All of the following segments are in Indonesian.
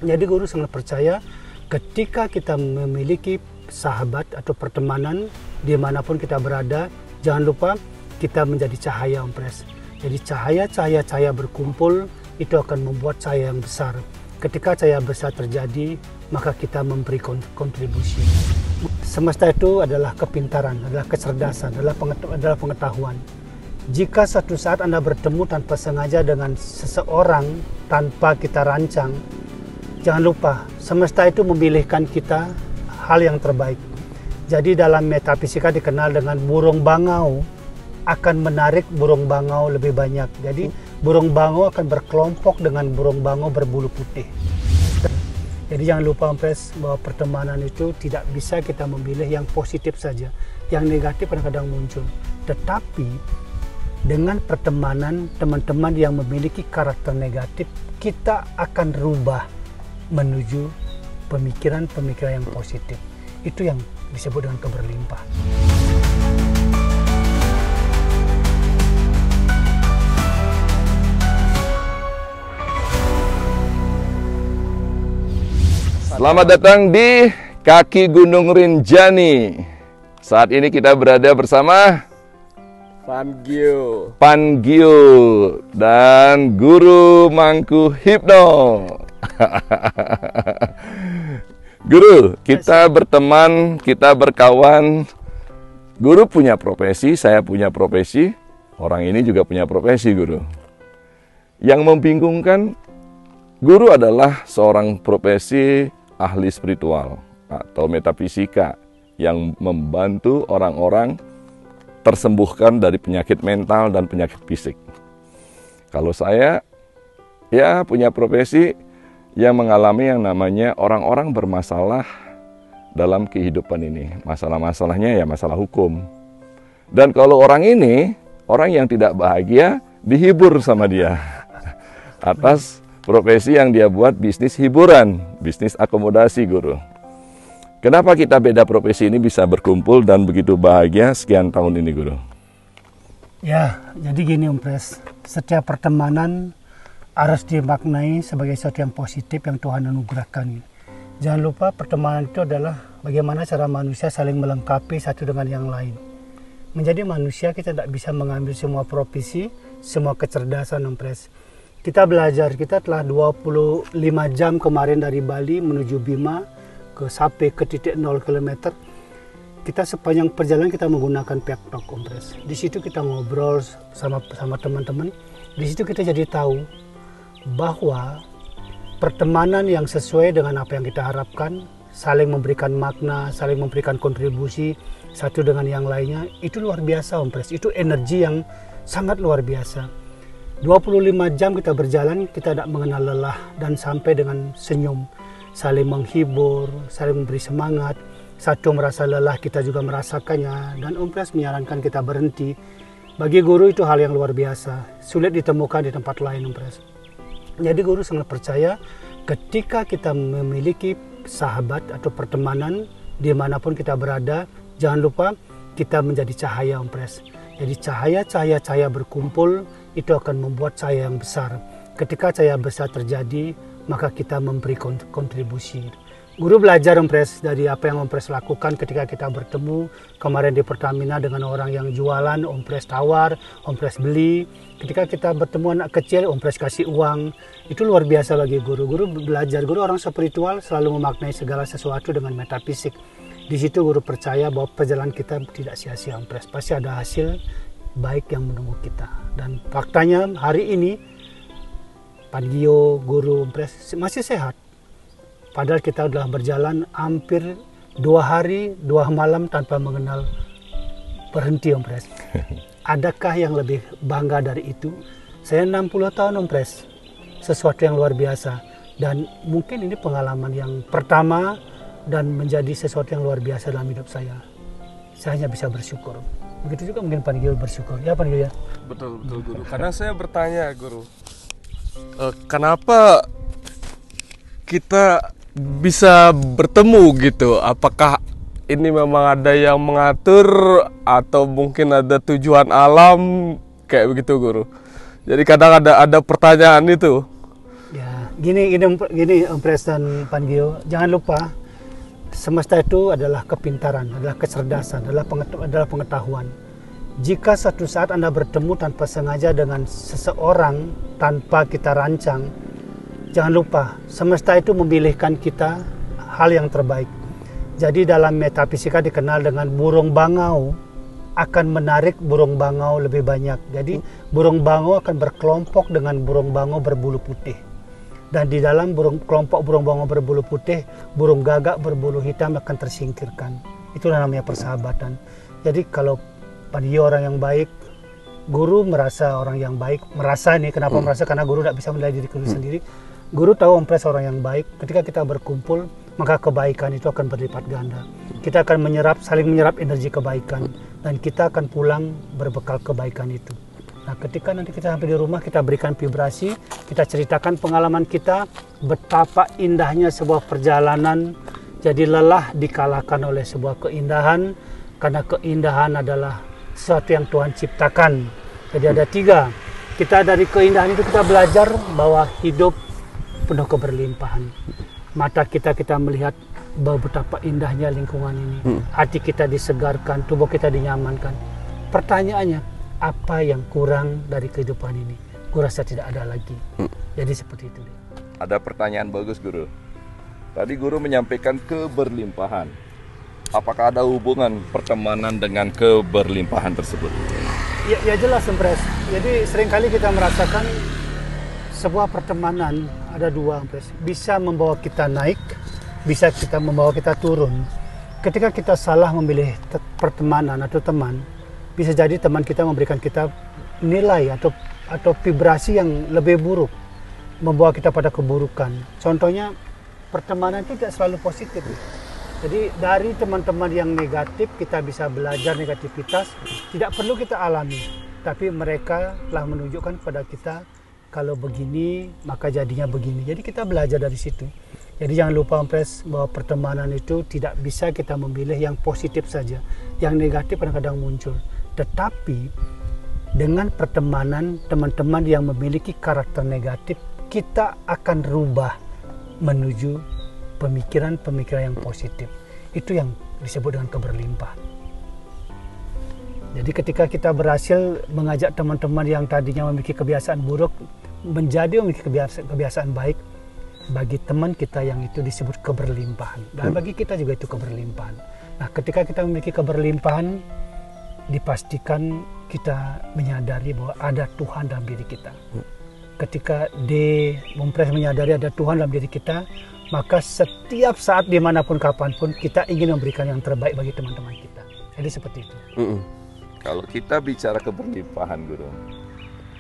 Jadi guru sangat percaya ketika kita memiliki sahabat atau pertemanan dimanapun kita berada, jangan lupa kita menjadi cahaya Om Pres. Jadi cahaya berkumpul itu akan membuat cahaya yang besar. Ketika cahaya besar terjadi, maka kita memberi kontribusi. Semesta itu adalah kepintaran, adalah kecerdasan, adalah pengetahuan. Jika satu saat Anda bertemu tanpa sengaja dengan seseorang tanpa kita rancang, jangan lupa semesta itu memilihkan kita hal yang terbaik. Jadi dalam metafisika dikenal dengan burung bangau akan menarik burung bangau lebih banyak. Jadi burung bangau akan berkelompok dengan burung bangau berbulu putih. Jadi jangan lupa Om Pres bahwa pertemanan itu tidak bisa kita memilih yang positif saja. Yang negatif kadang-kadang muncul. Tetapi dengan pertemanan teman-teman yang memiliki karakter negatif, kita akan rubah menuju pemikiran-pemikiran yang positif. Itu yang disebut dengan keberlimpah. Selamat datang di kaki Gunung Rinjani. Saat ini kita berada bersama Pangio dan Guru Mangku Hipno. Guru, kita berteman, kita berkawan. Guru punya profesi, saya punya profesi. Orang ini juga punya profesi, Guru. Yang membingungkan, Guru adalah seorang profesi ahli spiritual atau metafisika yang membantu orang-orang tersembuhkan dari penyakit mental dan penyakit fisik. Kalau saya, ya punya profesi yang mengalami yang namanya orang-orang bermasalah dalam kehidupan ini. Masalah-masalahnya ya masalah hukum. Dan kalau orang ini, orang yang tidak bahagia, dihibur sama dia. Atas profesi yang dia buat bisnis hiburan, bisnis akomodasi, Guru. Kenapa kita beda profesi ini bisa berkumpul dan begitu bahagia sekian tahun ini, Guru? Ya, jadi gini Om Pres, setiap pertemanan harus dimaknai sebagai sesuatu yang positif yang Tuhan anugerahkan. Jangan lupa pertemanan itu adalah bagaimana cara manusia saling melengkapi satu dengan yang lain. Menjadi manusia kita tidak bisa mengambil semua profesi, semua kecerdasan Om Pres. Kita belajar, kita telah 25 jam kemarin dari Bali menuju Bima sampai ke titik 0 km. Kita sepanjang perjalanan kita menggunakan pektok Om Pres. Di situ kita ngobrol sama teman-teman. Di situ kita jadi tahu bahwa pertemanan yang sesuai dengan apa yang kita harapkan, saling memberikan makna, saling memberikan kontribusi satu dengan yang lainnya, itu luar biasa Om Pres. Itu energi yang sangat luar biasa. 25 jam kita berjalan, kita tidak mengenal lelah dan sampai dengan senyum, saling menghibur, saling memberi semangat. Satu merasa lelah, kita juga merasakannya, dan Om Pres menyarankan kita berhenti. Bagi guru itu hal yang luar biasa, sulit ditemukan di tempat lain Om Pres. Jadi guru sangat percaya ketika kita memiliki sahabat atau pertemanan dimanapun kita berada, jangan lupa kita menjadi cahaya Om Pres. Jadi cahaya berkumpul itu akan membuat cahaya yang besar. Ketika cahaya besar terjadi, maka kita memberi kontribusi. Guru belajar Om Pres dari apa yang Om Pres lakukan ketika kita bertemu kemarin di Pertamina dengan orang yang jualan, Om Pres tawar, Om Pres beli. Ketika kita bertemu anak kecil, Om Pres kasih uang. Itu luar biasa bagi guru. Guru belajar, guru orang spiritual selalu memaknai segala sesuatu dengan metafisik. Di situ guru percaya bahwa perjalanan kita tidak sia-sia Om Pres. Pasti ada hasil baik yang menunggu kita. Dan faktanya hari ini Pangio, guru Om Pres masih sehat. Padahal kita sudah berjalan hampir 2 hari, 2 malam tanpa mengenal berhenti Om Pres. Adakah yang lebih bangga dari itu? Saya 60 tahun Om Pres. Sesuatu yang luar biasa. Dan mungkin ini pengalaman yang pertama dan menjadi sesuatu yang luar biasa dalam hidup saya. Saya hanya bisa bersyukur. Begitu juga mungkin Pangio bersyukur. Ya Pangio ya? Betul Guru. Karena saya bertanya Guru, kenapa kita bisa bertemu gitu? Apakah ini memang ada yang mengatur atau mungkin ada tujuan alam kayak begitu Guru? Jadi kadang ada pertanyaan itu. Ya Gini Om Pres dan Pan Gio, jangan lupa semesta itu adalah kepintaran, adalah kecerdasan, adalah pengetahuan. Jika suatu saat Anda bertemu tanpa sengaja dengan seseorang tanpa kita rancang, jangan lupa semesta itu memilihkan kita hal yang terbaik. Jadi dalam metafisika dikenal dengan burung bangau akan menarik burung bangau lebih banyak. Jadi burung bangau akan berkelompok dengan burung bangau berbulu putih. Dan di dalam kelompok burung bangau berbulu putih, burung gagak berbulu hitam akan tersingkirkan. Itulah namanya persahabatan. Jadi kalau Pandio orang yang baik, guru merasa orang yang baik. Merasa nih, kenapa merasa? Karena guru tidak bisa menilai diri guru sendiri. Guru tahu Om Pres orang yang baik. Ketika kita berkumpul, maka kebaikan itu akan berlipat ganda. Kita akan saling menyerap energi kebaikan. Dan kita akan pulang berbekal kebaikan itu. Nah, ketika nanti kita sampai di rumah, kita berikan vibrasi, kita ceritakan pengalaman kita, betapa indahnya sebuah perjalanan. Jadi lelah dikalahkan oleh sebuah keindahan, karena keindahan adalah sesuatu yang Tuhan ciptakan. Jadi ada 3. Kita dari keindahan itu kita belajar bahwa hidup penuh keberlimpahan. Mata kita melihat bahwa betapa indahnya lingkungan ini. Hati kita disegarkan, tubuh kita dinyamankan. Pertanyaannya, apa yang kurang dari kehidupan ini? Gua rasa tidak ada lagi. Jadi seperti itu. Ada pertanyaan bagus, Guru. Tadi Guru menyampaikan keberlimpahan. Apakah ada hubungan pertemanan dengan keberlimpahan tersebut? Ya jelas, Om Pres. Jadi seringkali kita merasakan sebuah pertemanan ada 2, Om Pres. Bisa membawa kita naik, bisa membawa kita turun. Ketika kita salah memilih pertemanan atau teman, bisa jadi teman kita memberikan kita nilai atau vibrasi yang lebih buruk, membawa kita pada keburukan. Contohnya, pertemanan itu tidak selalu positif. Jadi dari teman-teman yang negatif kita bisa belajar negativitas, tidak perlu kita alami, tapi mereka telah menunjukkan pada kita kalau begini maka jadinya begini. Jadi kita belajar dari situ. Jadi jangan lupa Om Pres bahwa pertemanan itu tidak bisa kita memilih yang positif saja, yang negatif kadang-kadang muncul. Tetapi dengan pertemanan teman-teman yang memiliki karakter negatif, kita akan rubah menuju pemikiran-pemikiran yang positif. Itu yang disebut dengan keberlimpahan. Jadi ketika kita berhasil mengajak teman-teman yang tadinya memiliki kebiasaan buruk menjadi memiliki kebiasaan baik, bagi teman kita yang itu disebut keberlimpahan. Dan bagi kita juga itu keberlimpahan. Nah, ketika kita memiliki keberlimpahan, dipastikan kita menyadari bahwa ada Tuhan dalam diri kita. Ketika Om Pres menyadari ada Tuhan dalam diri kita, maka setiap saat dimanapun kapanpun kita ingin memberikan yang terbaik bagi teman-teman kita. Jadi seperti itu. Kalau kita bicara keberlimpahan, Guru,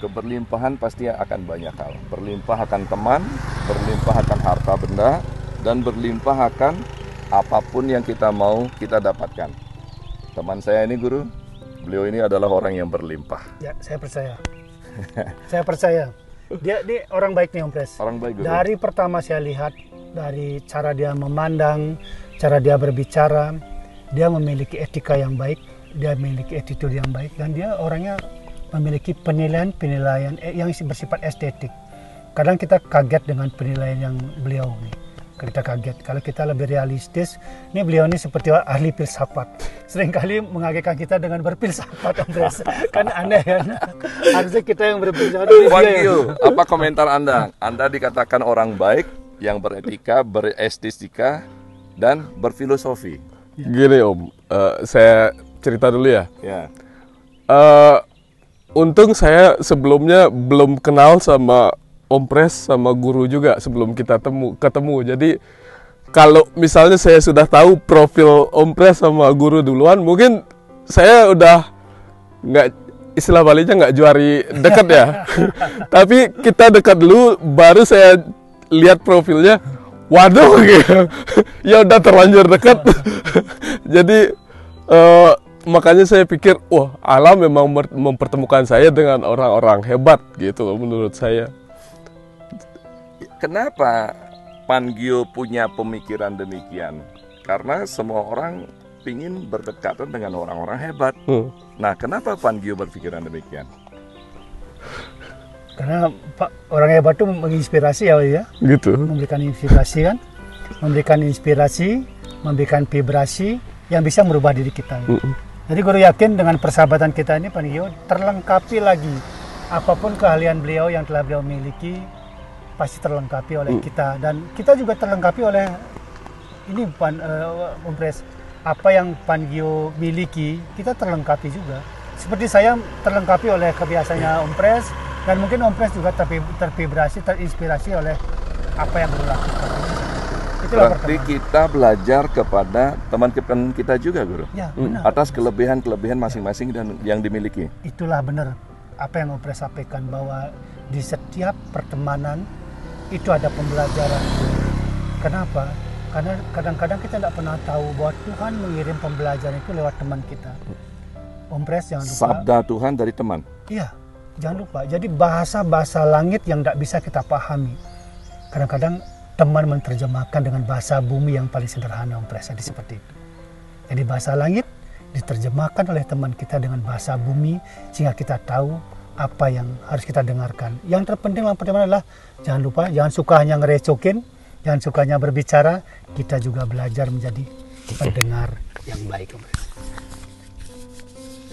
keberlimpahan pasti akan banyak hal. Berlimpah akan teman, berlimpah akan harta benda, dan berlimpah akan apapun yang kita mau kita dapatkan. Teman saya ini, Guru, beliau ini adalah orang yang berlimpah. Ya, saya percaya. Saya percaya. Dia orang baik nih, Om Pres. Orang baik, Guru. Dari pertama saya lihat, dari cara dia memandang, cara dia berbicara, dia memiliki etika yang baik, dia memiliki attitude yang baik, dan dia orangnya memiliki penilaian yang bersifat estetik. Kadang kita kaget dengan penilaian yang beliau nih. Kita kaget. Kalau kita lebih realistis, ini beliau ini seperti ahli filsafat. Seringkali mengagetkan kita dengan berfilsafat, Om Pres. Kan aneh kan? Harusnya kita yang berfilsafat. Apa komentar Anda? Anda dikatakan orang baik, yang beretika, berestetika, dan berfilosofi. Gini Om, saya cerita dulu ya. Ya. Untung saya sebelumnya belum kenal sama Om Pres sama Guru juga sebelum kita ketemu. Jadi kalau misalnya saya sudah tahu profil Om Pres sama Guru duluan, mungkin saya udah nggak, istilah Balinya nggak juari dekat ya. Tapi kita dekat dulu, baru saya lihat profilnya, waduh gitu. Ya udah terlanjur dekat. Jadi makanya saya pikir, wah, alam memang mempertemukan saya dengan orang-orang hebat gitu loh menurut saya. Kenapa Pan Gio punya pemikiran demikian? Karena semua orang ingin berdekatan dengan orang-orang hebat. Nah, kenapa Pan Gio berpikiran demikian? Karena Pak orang hebat itu menginspirasi ya, Gitu. memberikan inspirasi kan, memberikan inspirasi, memberikan vibrasi yang bisa merubah diri kita. Jadi guru yakin dengan persahabatan kita ini Pak Nigio terlengkapi lagi apapun keahlian beliau yang telah beliau miliki pasti terlengkapi oleh kita, dan kita juga terlengkapi oleh ini Om Pres, apa yang Pak Nigio miliki kita terlengkapi juga. Seperti saya terlengkapi oleh kebiasaannya Om Pres, dan mungkin Om Pres juga tervibrasi, terinspirasi oleh apa yang guru lakukan. Itulah Berarti pertemanan. kita belajar kepada teman-teman kita juga, Guru. Ya, benar. Atas kelebihan-kelebihan masing-masing dan yang dimiliki. Itulah benar apa yang Om Pres sampaikan, bahwa di setiap pertemanan itu ada pembelajaran. Kenapa? Karena kadang-kadang kita tidak pernah tahu bahwa Tuhan mengirim pembelajaran itu lewat teman kita. Om Pres jangan lupa. Sabda Tuhan dari teman. Iya, jangan lupa. Jadi bahasa-bahasa langit yang tidak bisa kita pahami, kadang-kadang teman menerjemahkan dengan bahasa bumi yang paling sederhana, Om Pres. Jadi seperti itu. Jadi bahasa langit diterjemahkan oleh teman kita dengan bahasa bumi, sehingga kita tahu apa yang harus kita dengarkan. Yang terpenting dalam pertemanan adalah jangan lupa, jangan suka hanya ngerecokin, jangan suka hanya berbicara, kita juga belajar menjadi pendengar yang baik, Om Pres.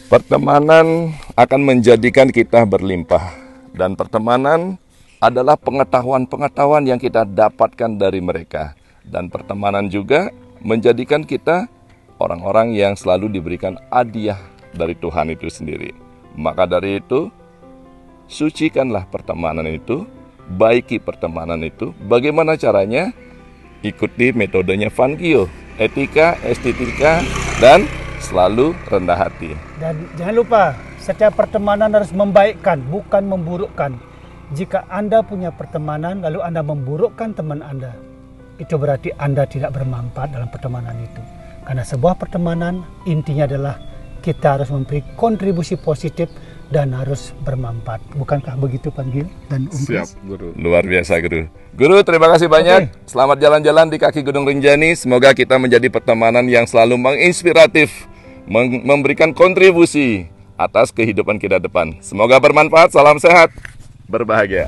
Pertemanan akan menjadikan kita berlimpah, dan pertemanan adalah pengetahuan-pengetahuan yang kita dapatkan dari mereka, dan pertemanan juga menjadikan kita orang-orang yang selalu diberikan hadiah dari Tuhan itu sendiri. Maka dari itu, sucikanlah pertemanan itu, baiki pertemanan itu. Bagaimana caranya? Ikuti metodenya Van Gio, etika, estetika, dan selalu rendah hati. Dan jangan lupa, setiap pertemanan harus membaikkan, bukan memburukkan. Jika Anda punya pertemanan lalu Anda memburukkan teman Anda, itu berarti Anda tidak bermanfaat dalam pertemanan itu. Karena sebuah pertemanan intinya adalah kita harus memberi kontribusi positif dan harus bermanfaat. Bukankah begitu Pak Gil dan Om Pres? Guru. Luar biasa, Guru. Guru, terima kasih banyak. Selamat jalan-jalan di kaki Gunung Rinjani. Semoga kita menjadi pertemanan yang selalu menginspiratif, memberikan kontribusi atas kehidupan kita depan. Semoga bermanfaat. Salam sehat, berbahagia.